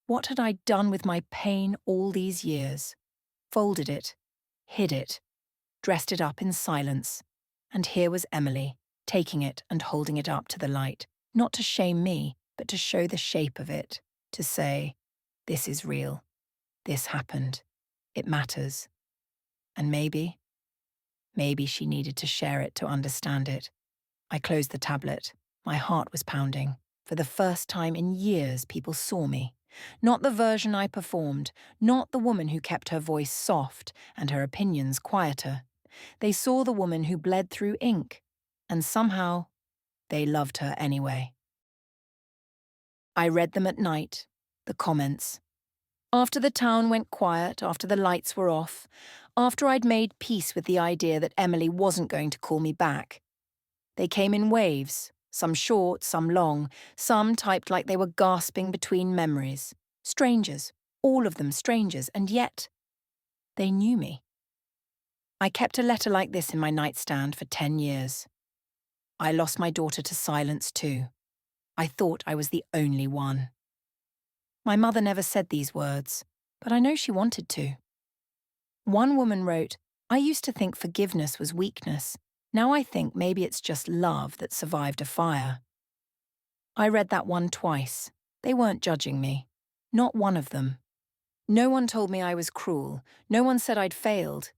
S1: What had I done with my pain all these years? Folded it, hid it, dressed it up in silence. And here was Emily, taking it and holding it up to the light, not to shame me, but to show the shape of it, to say, "This is real. This happened. It matters." And maybe she needed to share it to understand it. I closed the tablet. My heart was pounding. For the first time in years, people saw me. Not the version I performed, not the woman who kept her voice soft and her opinions quieter. They saw the woman who bled through ink, and somehow, they loved her anyway. I read them at night, the comments. After the town went quiet, after the lights were off, after I'd made peace with the idea that Emily wasn't going to call me back. They came in waves, some short, some long, some typed like they were gasping between memories. Strangers, all of them strangers, and yet they knew me. I kept a letter like this in my nightstand for 10 years. I lost my daughter to silence too. I thought I was the only one. My mother never said these words, but I know she wanted to. One woman wrote, "I used to think forgiveness was weakness. Now I think maybe it's just love that survived a fire." I read that one twice. They weren't judging me. Not one of them. No one told me I was cruel. No one said I'd failed.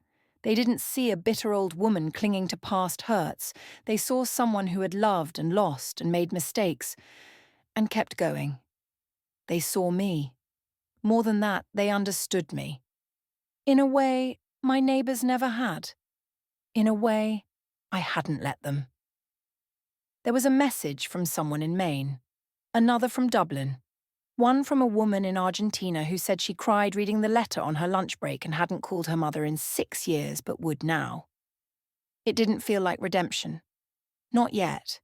S1: They didn't see a bitter old woman clinging to past hurts. They saw someone who had loved and lost and made mistakes and kept going. They saw me. More than that, they understood me. In a way, my neighbours never had. In a way, I hadn't let them. There was a message from someone in Maine, another from Dublin, one from a woman in Argentina who said she cried reading the letter on her lunch break and hadn't called her mother in 6 years but would now. It didn't feel like redemption. Not yet.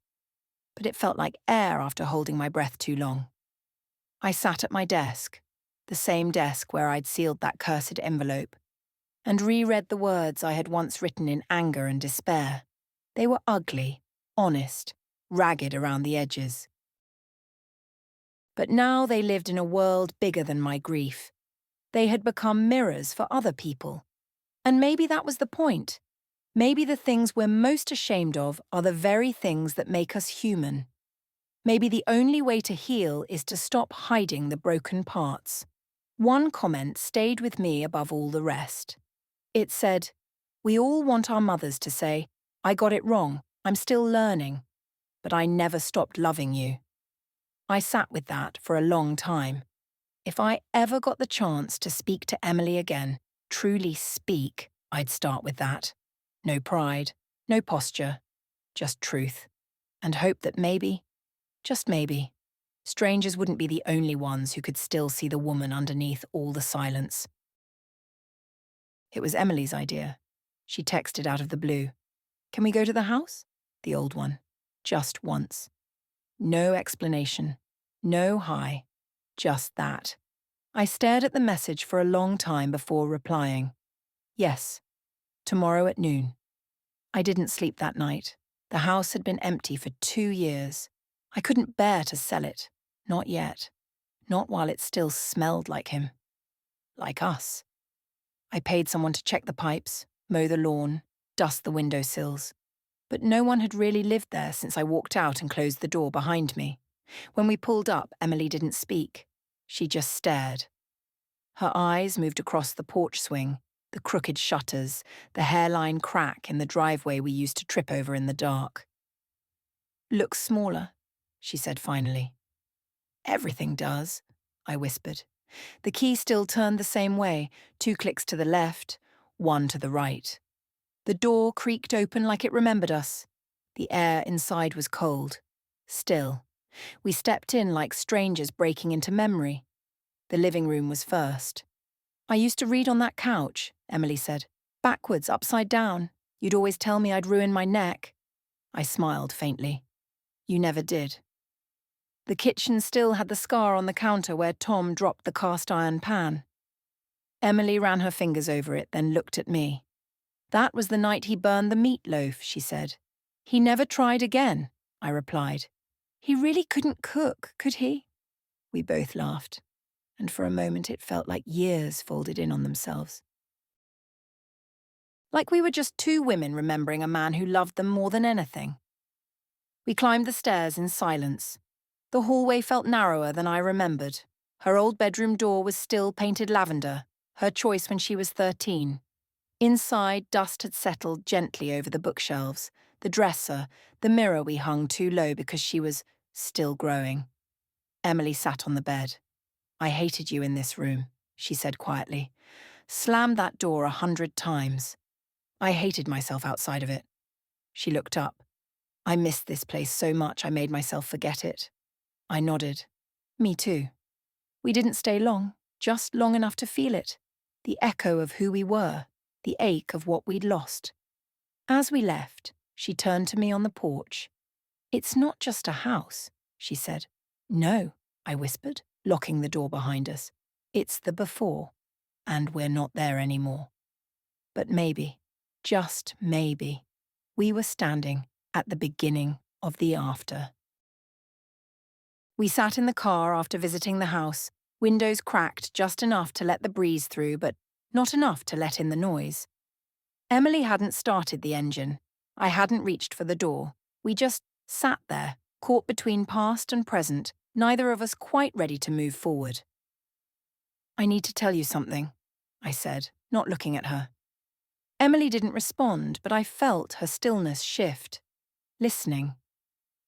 S1: But it felt like air after holding my breath too long. I sat at my desk, the same desk where I'd sealed that cursed envelope, and reread the words I had once written in anger and despair. They were ugly, honest, ragged around the edges. But now they lived in a world bigger than my grief. They had become mirrors for other people. And maybe that was the point. Maybe the things we're most ashamed of are the very things that make us human. Maybe the only way to heal is to stop hiding the broken parts. One comment stayed with me above all the rest. It said, "We all want our mothers to say, 'I got it wrong, I'm still learning, but I never stopped loving you.'" I sat with that for a long time. If I ever got the chance to speak to Emily again, truly speak, I'd start with that. No pride, no posture, just truth. And hope that maybe, just maybe, strangers wouldn't be the only ones who could still see the woman underneath all the silence. It was Emily's idea. She texted out of the blue. "Can we go to the house?" The old one. Just once. No explanation. No hi. Just that. I stared at the message for a long time before replying. Yes. Tomorrow at noon. I didn't sleep that night. The house had been empty for 2 years. I couldn't bear to sell it. Not yet. Not while it still smelled like him. Like us. I paid someone to check the pipes, mow the lawn, dust the windowsills. But no one had really lived there since I walked out and closed the door behind me. When we pulled up, Emily didn't speak. She just stared. Her eyes moved across the porch swing, the crooked shutters, the hairline crack in the driveway we used to trip over in the dark. "Looks smaller," she said finally. "Everything does," I whispered. The key still turned the same way, 2 clicks to the left, 1 to the right. The door creaked open like it remembered us. The air inside was cold. Still. We stepped in like strangers breaking into memory. The living room was first. "I used to read on that couch," Emily said. "Backwards, upside down. You'd always tell me I'd ruin my neck." I smiled faintly. "You never did." The kitchen still had the scar on the counter where Tom dropped the cast-iron pan. Emily ran her fingers over it, then looked at me. "That was the night he burned the meatloaf," she said. "He never tried again," I replied. "He really couldn't cook, could he?" We both laughed, and for a moment it felt like years folded in on themselves. Like we were just 2 women remembering a man who loved them more than anything. We climbed the stairs in silence. The hallway felt narrower than I remembered. Her old bedroom door was still painted lavender, her choice when she was 13. Inside, dust had settled gently over the bookshelves, the dresser, the mirror we hung too low because she was still growing. Emily sat on the bed. "I hated you in this room," she said quietly. "Slammed that door 100 times. I hated myself outside of it." She looked up. "I missed this place so much I made myself forget it." I nodded. "Me too." We didn't stay long, just long enough to feel it. The echo of who we were, the ache of what we'd lost. As we left, she turned to me on the porch. "It's not just a house," she said. "No," I whispered, locking the door behind us. "It's the before, and we're not there anymore." But maybe, just maybe, we were standing at the beginning of the after. We sat in the car after visiting the house, windows cracked just enough to let the breeze through, but not enough to let in the noise. Emily hadn't started the engine. I hadn't reached for the door. We just sat there, caught between past and present, neither of us quite ready to move forward. "I need to tell you something," I said, not looking at her. Emily didn't respond, but I felt her stillness shift. Listening.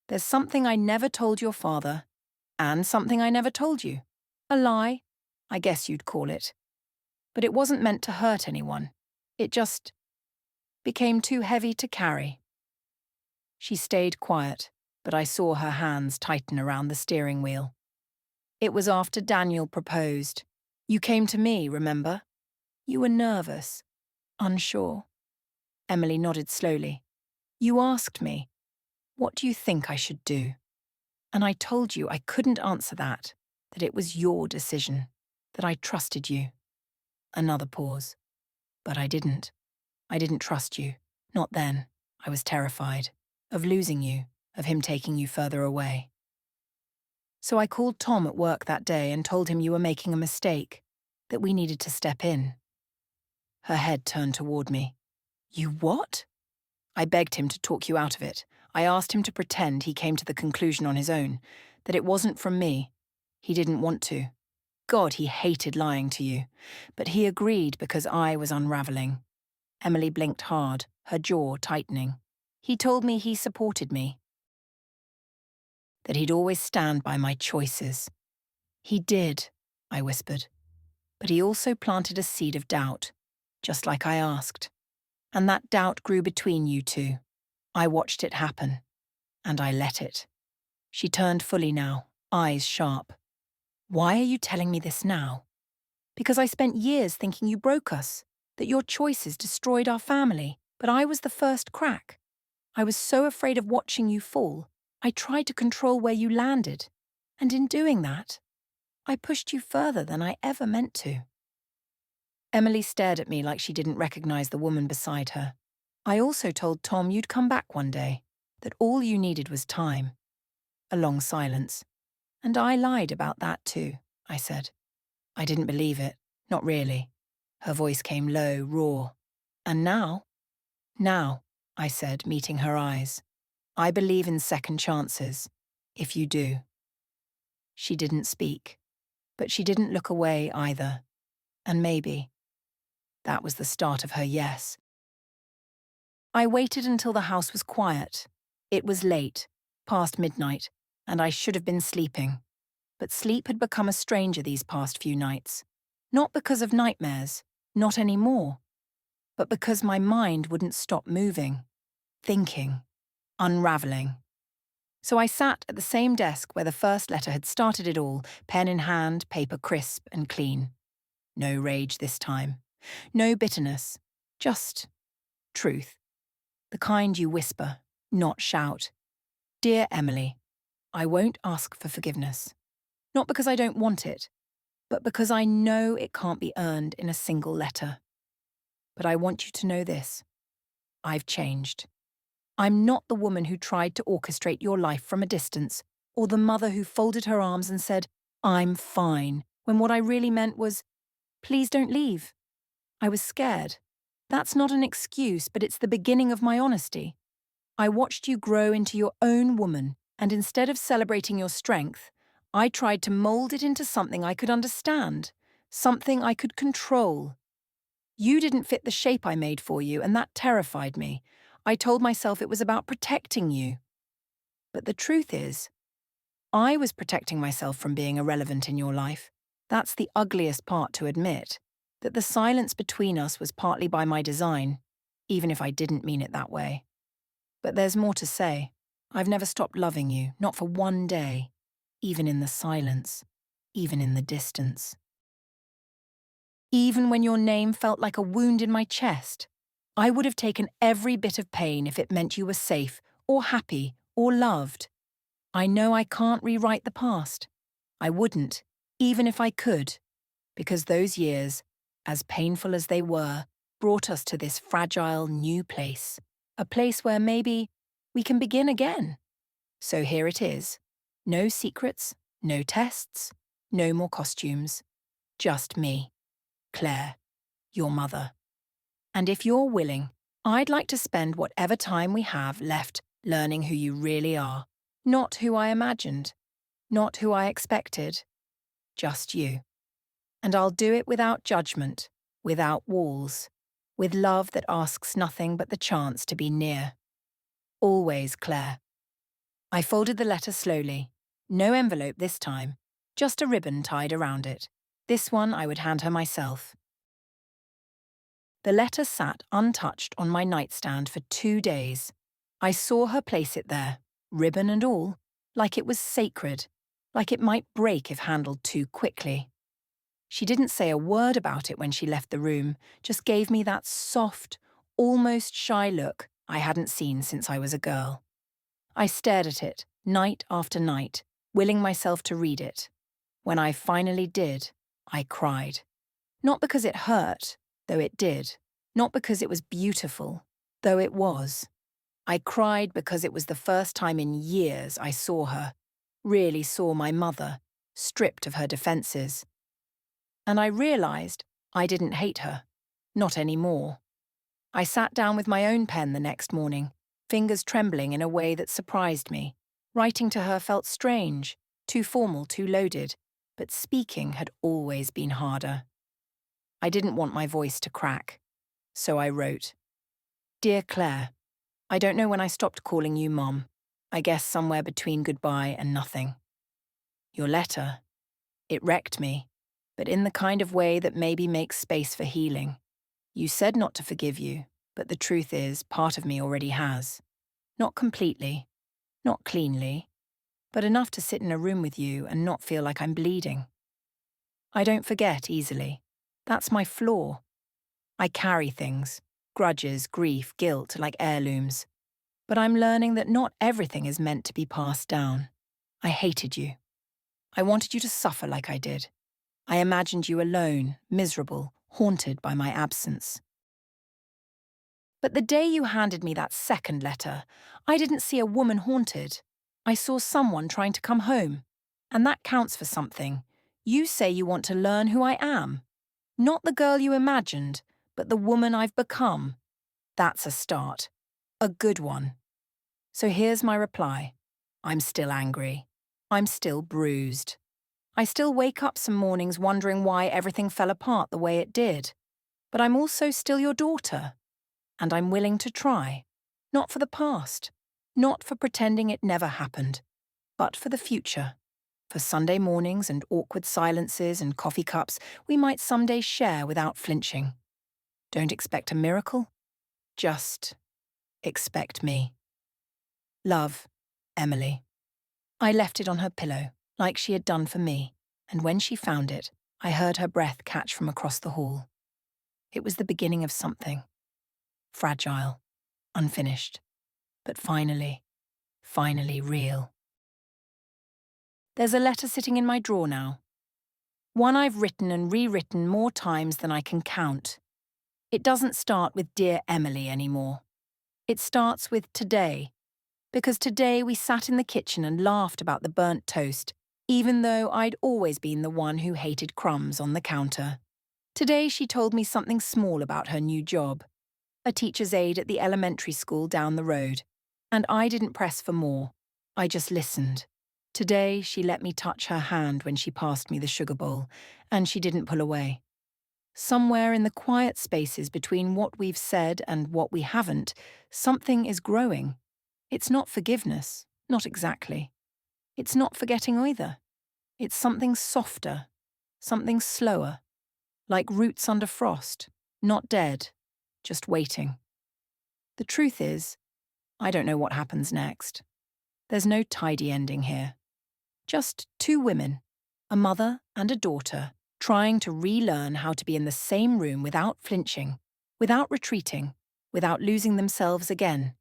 S1: "There's something I never told your father, and something I never told you. A lie, I guess you'd call it. But it wasn't meant to hurt anyone. It just became too heavy to carry." She stayed quiet, but I saw her hands tighten around the steering wheel. "It was after Daniel proposed. You came to me, remember? You were nervous, unsure." Emily nodded slowly. "You asked me, 'What do you think I should do?' And I told you I couldn't answer that it was your decision, that I trusted you." Another pause. "But I didn't. I didn't trust you. Not then. I was terrified. Of losing you, of him taking you further away. So I called Tom at work that day and told him you were making a mistake, that we needed to step in." Her head turned toward me. "You what?" "I begged him to talk you out of it. I asked him to pretend he came to the conclusion on his own, that it wasn't from me. He didn't want to. God, he hated lying to you. But he agreed because I was unraveling." Emily blinked hard, her jaw tightening. "He told me he supported me, that he'd always stand by my choices." "He did," I whispered. "But he also planted a seed of doubt, just like I asked. And that doubt grew between you two. I watched it happen, and I let it." She turned fully now, eyes sharp. "Why are you telling me this now?" "Because I spent years thinking you broke us, that your choices destroyed our family, but I was the first crack. I was so afraid of watching you fall, I tried to control where you landed. And in doing that, I pushed you further than I ever meant to." Emily stared at me like she didn't recognize the woman beside her. "I also told Tom you'd come back one day, that all you needed was time." A long silence. "And I lied about that too," I said. "I didn't believe it, not really." Her voice came low, raw. "And now?" "Now," I said, meeting her eyes. "I believe in second chances, if you do." She didn't speak, but she didn't look away either. And maybe that was the start of her yes. I waited until the house was quiet. It was late, past midnight, and I should have been sleeping. but sleep had become a stranger these past few nights. Not because of nightmares, not anymore, but because my mind wouldn't stop moving, thinking, unraveling. So I sat at the same desk where the first letter had started it all, pen in hand, paper crisp and clean. No rage this time. No bitterness. Just truth. The kind you whisper, not shout. Dear Emily, I won't ask for forgiveness. Not because I don't want it, but because I know it can't be earned in a single letter. But I want you to know this. I've changed. I'm not the woman who tried to orchestrate your life from a distance, or the mother who folded her arms and said, I'm fine, when what I really meant was, please don't leave. I was scared. That's not an excuse, but it's the beginning of my honesty. I watched you grow into your own woman, and instead of celebrating your strength, I tried to mold it into something I could understand, something I could control. You didn't fit the shape I made for you, and that terrified me. I told myself it was about protecting you. But the truth is, I was protecting myself from being irrelevant in your life. That's the ugliest part to admit, that the silence between us was partly by my design, even if I didn't mean it that way. But there's more to say. I've never stopped loving you, not for one day, even in the silence, even in the distance. Even when your name felt like a wound in my chest, I would have taken every bit of pain if it meant you were safe, or happy, or loved. I know I can't rewrite the past. I wouldn't, even if I could, because those years, as painful as they were, brought us to this fragile new place, a place where maybe we can begin again. So here it is. No secrets, no tests, no more costumes. Just me, Claire, your mother. And if you're willing, I'd like to spend whatever time we have left learning who you really are. Not who I imagined, not who I expected, just you. And I'll do it without judgment, without walls, with love that asks nothing but the chance to be near. Always, Claire. I folded the letter slowly. No envelope this time, just a ribbon tied around it. This one I would hand her myself. The letter sat untouched on my nightstand for 2 days. I saw her place it there, ribbon and all, like it was sacred, like it might break if handled too quickly. She didn't say a word about it when she left the room, just gave me that soft, almost shy look I hadn't seen since I was a girl. I stared at it, night after night, willing myself to read it. When I finally did, I cried. Not because it hurt, though it did. Not because it was beautiful, though it was. I cried because it was the first time in years I saw her, really saw my mother, stripped of her defences. And I realised I didn't hate her. Not anymore. I sat down with my own pen the next morning, fingers trembling in a way that surprised me. Writing to her felt strange, too formal, too loaded, but speaking had always been harder. I didn't want my voice to crack, so I wrote, Dear Claire, I don't know when I stopped calling you Mom. I guess somewhere between goodbye and nothing. Your letter, it wrecked me, but in the kind of way that maybe makes space for healing. You said not to forgive you, but the truth is, part of me already has. Not completely, not cleanly, but enough to sit in a room with you and not feel like I'm bleeding. I don't forget easily. That's my flaw. I carry things, grudges, grief, guilt, like heirlooms. But I'm learning that not everything is meant to be passed down. I hated you. I wanted you to suffer like I did. I imagined you alone, miserable, haunted by my absence. But the day you handed me that second letter, I didn't see a woman haunted. I saw someone trying to come home. And that counts for something. You say you want to learn who I am. Not the girl you imagined, but the woman I've become. That's a start. A good one. So here's my reply. I'm still angry. I'm still bruised. I still wake up some mornings wondering why everything fell apart the way it did. But I'm also still your daughter. And I'm willing to try. Not for the past. Not for pretending it never happened. But for the future. For Sunday mornings and awkward silences and coffee cups we might someday share without flinching. Don't expect a miracle, just expect me. Love, Emily. I left it on her pillow, like she had done for me, and when she found it, I heard her breath catch from across the hall. It was the beginning of something. Fragile, unfinished, but finally real. There's a letter sitting in my drawer now. One I've written and rewritten more times than I can count. It doesn't start with Dear Emily anymore. It starts with today, because today we sat in the kitchen and laughed about the burnt toast, even though I'd always been the one who hated crumbs on the counter. Today she told me something small about her new job, a teacher's aide at the elementary school down the road, and I didn't press for more. I just listened. Today she let me touch her hand when she passed me the sugar bowl, and she didn't pull away. Somewhere in the quiet spaces between what we've said and what we haven't, something is growing. It's not forgiveness, not exactly. It's not forgetting either. It's something softer, something slower, like roots under frost, not dead, just waiting. The truth is, I don't know what happens next. There's no tidy ending here. Just two women, a mother and a daughter, trying to relearn how to be in the same room without flinching, without retreating, without losing themselves again.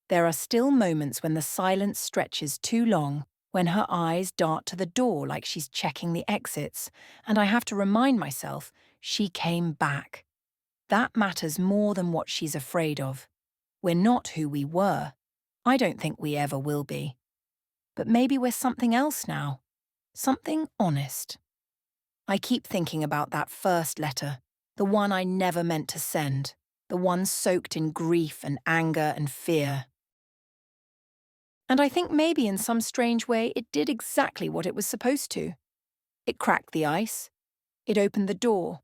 S1: There are still moments when the silence stretches too long, when her eyes dart to the door like she's checking the exits, and I have to remind myself she came back. That matters more than what she's afraid of. We're not who we were. I don't think we ever will be. But maybe we're something else now. Something honest. I keep thinking about that first letter, the one I never meant to send, the one soaked in grief and anger and fear. And I think maybe in some strange way it did exactly what it was supposed to. It cracked the ice. It opened the door.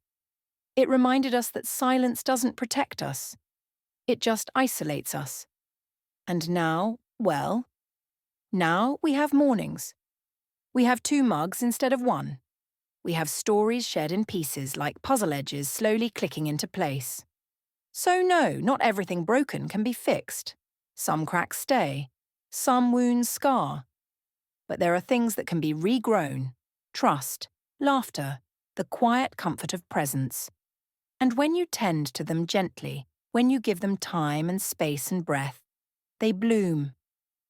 S1: It reminded us that silence doesn't protect us. It just isolates us. And now, well, now we have mornings. We have 2 mugs instead of 1. We have stories shared in pieces like puzzle edges slowly clicking into place. So no, not everything broken can be fixed. Some cracks stay. Some wounds scar. But there are things that can be regrown. Trust, laughter, the quiet comfort of presence. And when you tend to them gently, when you give them time and space and breath, they bloom,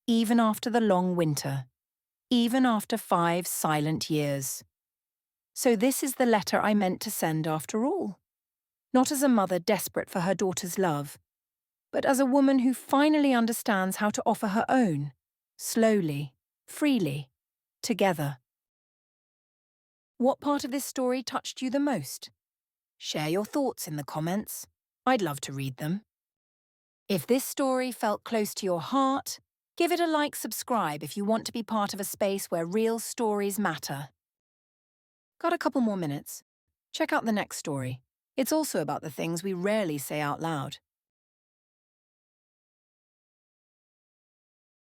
S1: even after the long winter, even after 5 silent years. So this is the letter I meant to send after all. Not as a mother desperate for her daughter's love, but as a woman who finally understands how to offer her own, slowly, freely, together. What part of this story touched you the most? Share your thoughts in the comments. I'd love to read them. If this story felt close to your heart, give it a like, subscribe if you want to be part of a space where real stories matter. Got a couple more minutes? Check out the next story. It's also about the things we rarely say out loud.